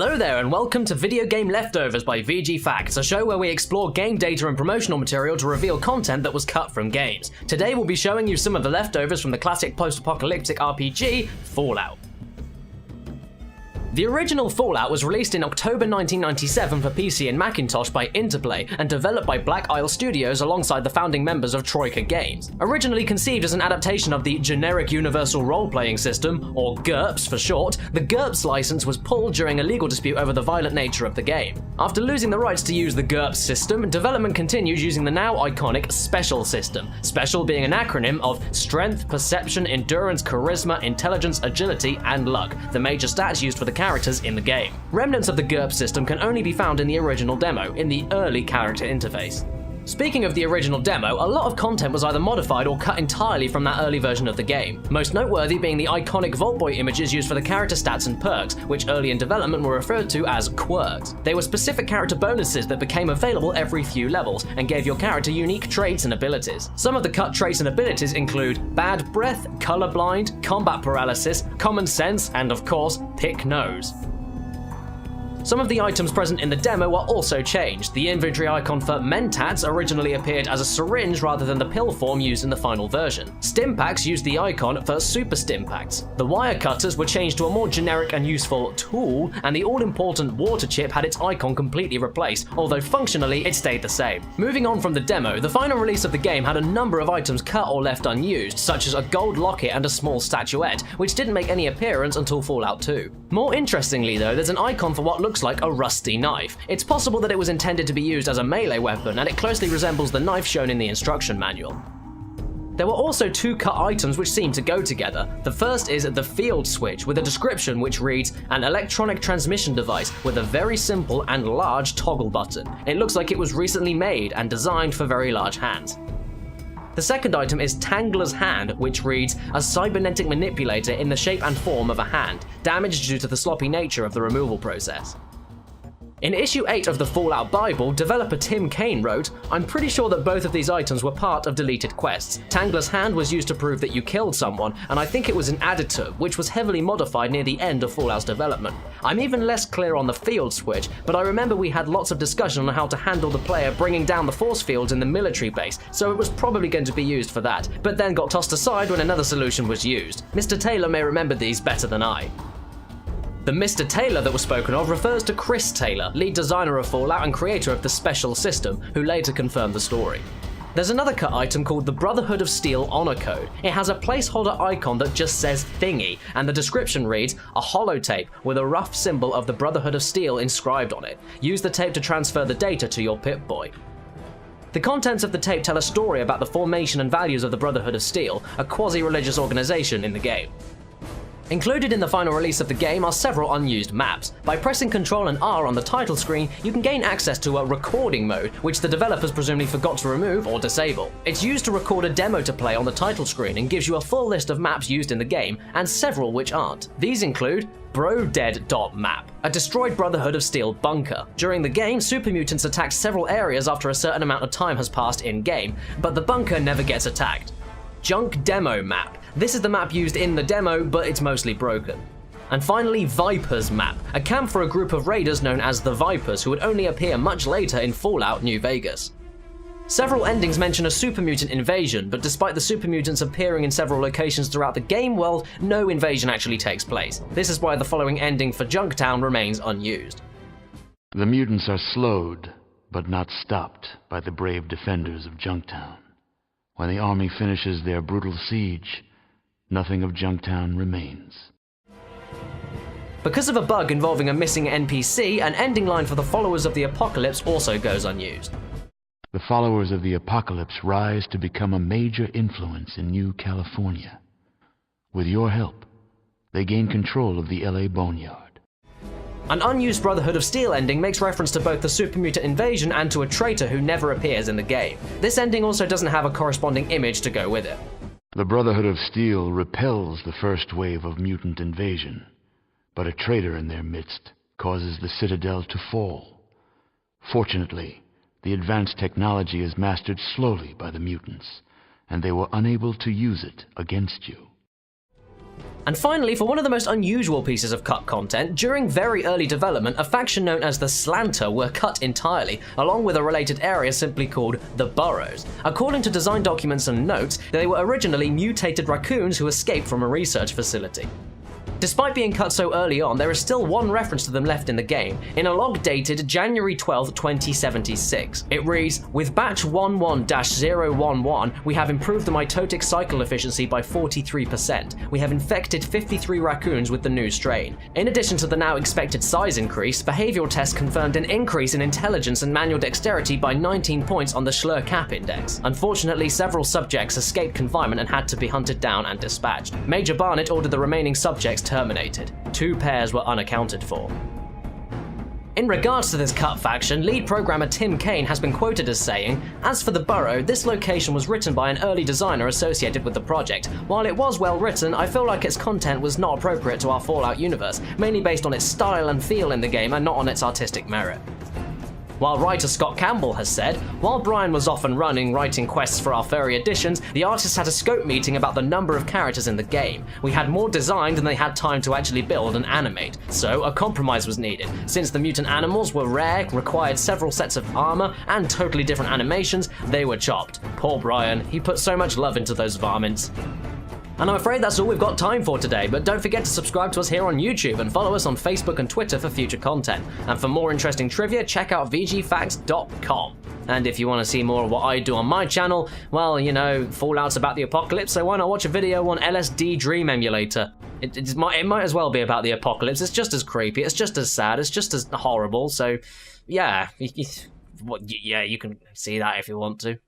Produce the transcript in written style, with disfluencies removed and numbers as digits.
Hello there and welcome to Video Game Leftovers by VGFacts, a show where we explore game data and promotional material to reveal content that was cut from games. Today we'll be showing you some of the leftovers from the classic post-apocalyptic RPG, Fallout. The original Fallout was released in October 1997 for PC and Macintosh by Interplay and developed by Black Isle Studios alongside the founding members of Troika Games. Originally conceived as an adaptation of the Generic Universal Role-Playing System, or GURPS for short, the GURPS license was pulled during a legal dispute over the violent nature of the game. After losing the rights to use the GURPS system, development continued using the now iconic Special system, Special being an acronym of Strength, Perception, Endurance, Charisma, Intelligence, Agility, and Luck, the major stats used for the characters in the game. Remnants of the GURPS system can only be found in the original demo, in the early character interface. Speaking of the original demo, a lot of content was either modified or cut entirely from that early version of the game, most noteworthy being the iconic Vault Boy images used for the character stats and perks, which early in development were referred to as quirks. They were specific character bonuses that became available every few levels, and gave your character unique traits and abilities. Some of the cut traits and abilities include Bad Breath, Colorblind, Combat Paralysis, Common Sense, and of course, Pick Nose. Some of the items present in the demo were also changed. The inventory icon for Mentats originally appeared as a syringe rather than the pill form used in the final version. Stimpaks used the icon for Super Stimpaks. The wire cutters were changed to a more generic and useful tool, and the all-important water chip had its icon completely replaced, although functionally it stayed the same. Moving on from the demo, the final release of the game had a number of items cut or left unused, such as a gold locket and a small statuette, which didn't make any appearance until Fallout 2. More interestingly though, there's an icon for what looks like a rusty knife. It's possible that it was intended to be used as a melee weapon, and it closely resembles the knife shown in the instruction manual. There were also two cut items which seem to go together. The first is the field switch, with a description which reads, an electronic transmission device with a very simple and large toggle button. It looks like it was recently made and designed for very large hands. The second item is Tangler's Hand, which reads, a cybernetic manipulator in the shape and form of a hand, damaged due to the sloppy nature of the removal process. In issue 8 of the Fallout Bible, developer Tim Kaine wrote, I'm pretty sure that both of these items were part of deleted quests. Tangler's Hand was used to prove that you killed someone, and I think it was an additive, which was heavily modified near the end of Fallout's development. I'm even less clear on the field switch, but I remember we had lots of discussion on how to handle the player bringing down the force fields in the military base, so it was probably going to be used for that, but then got tossed aside when another solution was used. Mr. Taylor may remember these better than I. The Mr. Taylor that was spoken of refers to Chris Taylor, lead designer of Fallout and creator of the Special system, who later confirmed the story. There's another cut item called the Brotherhood of Steel Honor Code. It has a placeholder icon that just says thingy, and the description reads, a holotape with a rough symbol of the Brotherhood of Steel inscribed on it. Use the tape to transfer the data to your Pip-Boy. The contents of the tape tell a story about the formation and values of the Brotherhood of Steel, a quasi-religious organization in the game. Included in the final release of the game are several unused maps. By pressing Ctrl and R on the title screen, you can gain access to a recording mode, which the developers presumably forgot to remove or disable. It's used to record a demo to play on the title screen and gives you a full list of maps used in the game, and several which aren't. These include Bro-Dead Map, a destroyed Brotherhood of Steel bunker. During the game, super mutants attack several areas after a certain amount of time has passed in-game, but the bunker never gets attacked. Junk Demo Map. This is the map used in the demo, but it's mostly broken. And finally, Vipers Map, a camp for a group of raiders known as the Vipers, who would only appear much later in Fallout New Vegas. Several endings mention a super mutant invasion, but despite the super mutants appearing in several locations throughout the game world, no invasion actually takes place. This is why the following ending for Junktown remains unused. The mutants are slowed, but not stopped, by the brave defenders of Junktown. When the army finishes their brutal siege, nothing of Junktown remains. Because of a bug involving a missing NPC, an ending line for the followers of the Apocalypse also goes unused. The followers of the Apocalypse rise to become a major influence in New California. With your help, they gain control of the LA Boneyard. An unused Brotherhood of Steel ending makes reference to both the super mutant invasion and to a traitor who never appears in the game. This ending also doesn't have a corresponding image to go with it. The Brotherhood of Steel repels the first wave of mutant invasion, but a traitor in their midst causes the Citadel to fall. Fortunately, the advanced technology is mastered slowly by the mutants, and they were unable to use it against you. And finally, for one of the most unusual pieces of cut content, during very early development, a faction known as the Slanter were cut entirely, along with a related area simply called the Burrows. According to design documents and notes, they were originally mutated raccoons who escaped from a research facility. Despite being cut so early on, there is still one reference to them left in the game, in a log dated January 12, 2076. It reads, "With batch 11-011, we have improved the mitotic cycle efficiency by 43%. We have infected 53 raccoons with the new strain. In addition to the now expected size increase, behavioral tests confirmed an increase in intelligence and manual dexterity by 19 points on the Schlur Cap Index. Unfortunately, several subjects escaped confinement and had to be hunted down and dispatched. Major Barnett ordered the remaining subjects terminated. 2 pairs were unaccounted for." In regards to this cut faction, lead programmer Tim Kaine has been quoted as saying, "As for the Burrow, this location was written by an early designer associated with the project. While it was well written, I feel like its content was not appropriate to our Fallout universe, mainly based on its style and feel in the game and not on its artistic merit." While writer Scott Campbell has said, "While Brian was off and running writing quests for our furry editions, the artists had a scope meeting about the number of characters in the game. We had more designed than they had time to actually build and animate, so a compromise was needed. Since the mutant animals were rare, required several sets of armor, and totally different animations, they were chopped. Poor Brian, he put so much love into those varmints." And I'm afraid that's all we've got time for today, but don't forget to subscribe to us here on YouTube and follow us on Facebook and Twitter for future content. And for more interesting trivia, check out VGFacts.com. And if you want to see more of what I do on my channel, well, you know, Fallout's about the apocalypse, so why not watch a video on LSD Dream Emulator? It might as well be about the apocalypse. It's just as creepy, it's just as sad, it's just as horrible, so yeah, you can see that if you want to.